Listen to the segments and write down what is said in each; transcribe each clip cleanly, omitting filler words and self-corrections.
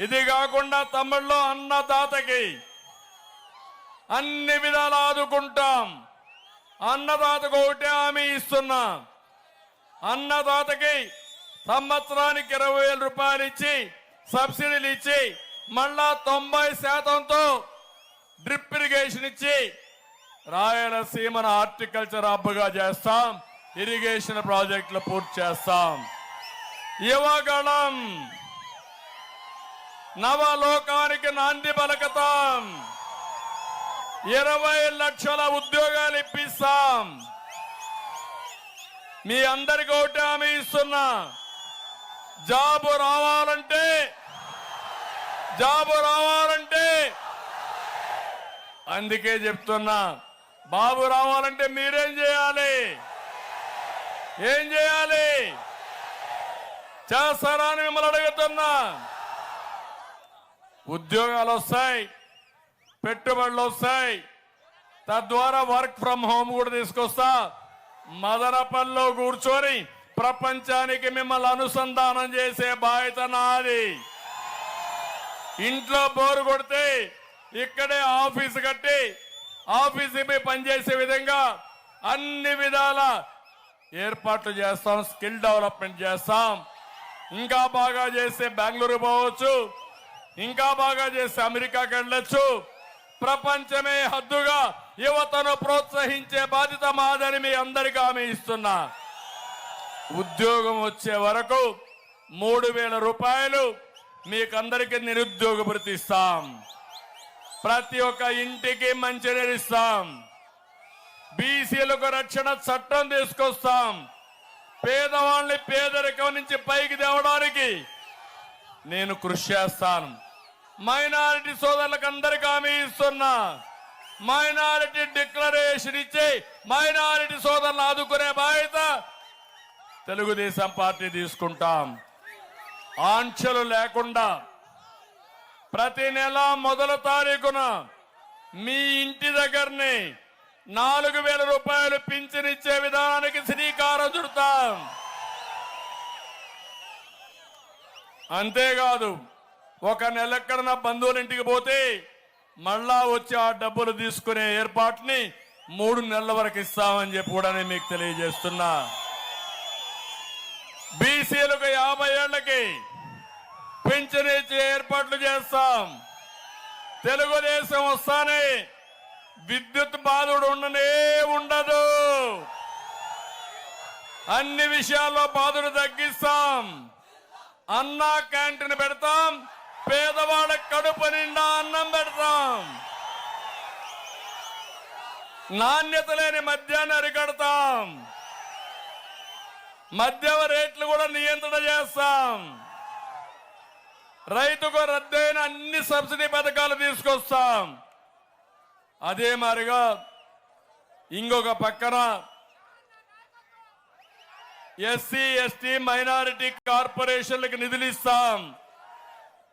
ఇది కాకుండా తమ్ముళ్ళు అన్నదాతకి అన్ని విధాలు ఆదుకుంటాం. అన్నదాతకు ఒకటే హామీ ఇస్తున్నా, అన్నదాతకి సంవత్సరానికి 20,000 రూపాయలు ఇచ్చి సబ్సిడీలు ఇచ్చి మళ్ళా 90%తో డ్రిప్ ఇరిగేషన్ ఇచ్చి రాయలసీమను హార్టికల్చర్ హబ్గా చేస్తాం. ఇరిగేషన్ ప్రాజెక్టులు పూర్తి చేస్తాం. యువగళం నవలోకానికి నాంది పలకతాం. 20 లక్షల ఉద్యోగాలు ఇప్పిస్తాం. మీ అందరికీ ఒకటి హామీ ఇస్తున్నా, జాబు రావాలంటే అందుకే చెప్తున్నా, బాబు రావాలంటే మీరేం చేయాలి? ఏం చేయాలి? చేస్తారా అని మిమ్మల్ని అడుగుతున్నా. ఉద్యోగాలు వస్తాయి, పెట్టుబడులు వస్తాయి, తద్వారా వర్క్ ఫ్రం హోమ్ కూడా తీసుకొస్తా. మదనపల్లిలో కూర్చొని ప్రపంచానికి మిమ్మల్ని అనుసంధానం చేసే బాధ్యత నాది. ఇంట్లో బోరు కొడితే ఇక్కడే ఆఫీసు కట్టి ఆఫీసుపై పనిచేసే విధంగా అన్ని విధాల ఏర్పాట్లు చేస్తాం. స్కిల్ డెవలప్మెంట్ చేస్తాం. ఇంకా బాగా చేస్తే బెంగళూరు పోవచ్చు, ఇంకా బాగా చేస్తే అమెరికాకి వెళ్ళొచ్చు. ప్రపంచమే హద్దుగా యువతను ప్రోత్సహించే బాధ్యత మాదని మీ అందరికీ హామీ ఇస్తున్నా. ఉద్యోగం వచ్చే వరకు 3,000 రూపాయలు మీకందరికీ నిరుద్యోగ భృతి ఇస్తాం. ప్రతి ఒక్క ఇంటికి మంచినీరు ఇస్తాం. బీసీలకు రక్షణ చట్టం తీసుకొస్తాం. పేదవాళ్ళని పేదరికం నుంచి పైకి తేవడానికి నేను కృషి చేస్తాను. మైనారిటీ సోదరులకు అందరికీ హామీ ఇస్తున్నా, మైనారిటీ డిక్లరేషన్ ఇచ్చి మైనారిటీ సోదరులను ఆదుకునే బాధ్యత తెలుగుదేశం పార్టీ తీసుకుంటాం. ఆంక్షలు లేకుండా ప్రతి నెల మొదటి తారీఖున మీ ఇంటి దగ్గరనే 4,000 రూపాయలు పింఛన్ ఇచ్చే విధానానికి శ్రీకారం చుడతాం. అంతేకాదు, ఒక నెల ఎక్కడన్నా బంధువుల ఇంటికి పోతే మళ్ళా వచ్చి ఆ డబ్బులు తీసుకునే ఏర్పాటుని 3 నెలల వరకు ఇస్తామని చెప్పి కూడా నేను మీకు తెలియజేస్తున్నా. బీసీలకు 50 ఏళ్లకి పింఛన్ ఇచ్చే ఏర్పాట్లు చేస్తాం. తెలుగుదేశం వస్తానే విద్యుత్ బాధుడు ఉండదు. అన్ని విషయాల్లో బాధుడు తగ్గిస్తాం. అన్నా క్యాంటీన్ పెడతాం. పేదవాళ్ళ కడుపు నిండా అన్నం పెడతాం. నాణ్యత లేని మద్యాన్ని అరికడతాం. మద్యం రేట్లు కూడా నియంత్రణ చేస్తాం. రైతుకు రద్దయిన అన్ని సబ్సిడీ పథకాలు తీసుకొస్తాం. అదే మాదిరిగా ఇంకొక పక్కన ఎస్సీ ఎస్టీ మైనారిటీ కార్పొరేషన్లకు నిధులు ఇస్తాం.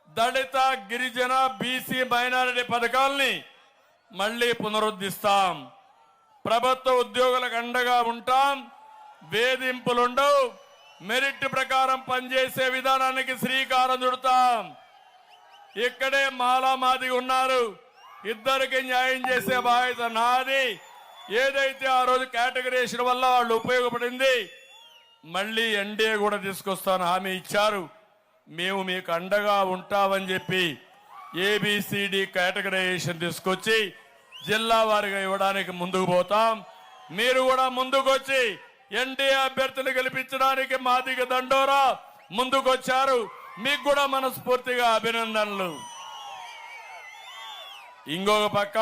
దళిత గిరిజన బీసీ మైనారిటీ పథకాల్ని మళ్లీ పునరుద్ధరిస్తాం. ప్రభుత్వ ఉద్యోగులకు అండగా ఉంటాం. వేధింపులుండవు. మెరిట్ ప్రకారం పనిచేసే విధానానికి శ్రీకారం చుడతాం. ఇక్కడే మాలామాది ఉన్నారు. ఇద్దరికి న్యాయం చేసే బాధ్యత నాది. ఏదైతే ఆ రోజు కేటగిరీషన్ వల్ల వాళ్ళు ఉపయోగపడింది, మళ్ళీ ఎన్డీఏ కూడా తీసుకొస్తాను హామీ ఇచ్చారు. మేము మీకు అండగా ఉంటామని చెప్పి ఏబిసిడి కేటగిరైజేషన్ తీసుకొచ్చి జిల్లా వారిగా ఇవ్వడానికి ముందుకు పోతాం. మీరు కూడా ముందుకు వచ్చి ఎన్డీఏ అభ్యర్థులు గెలిపించడానికి మాదిగ దండోరా ముందుకొచ్చారు. మీకు కూడా మనస్ఫూర్తిగా అభినందనలు. ఇంకొక పక్క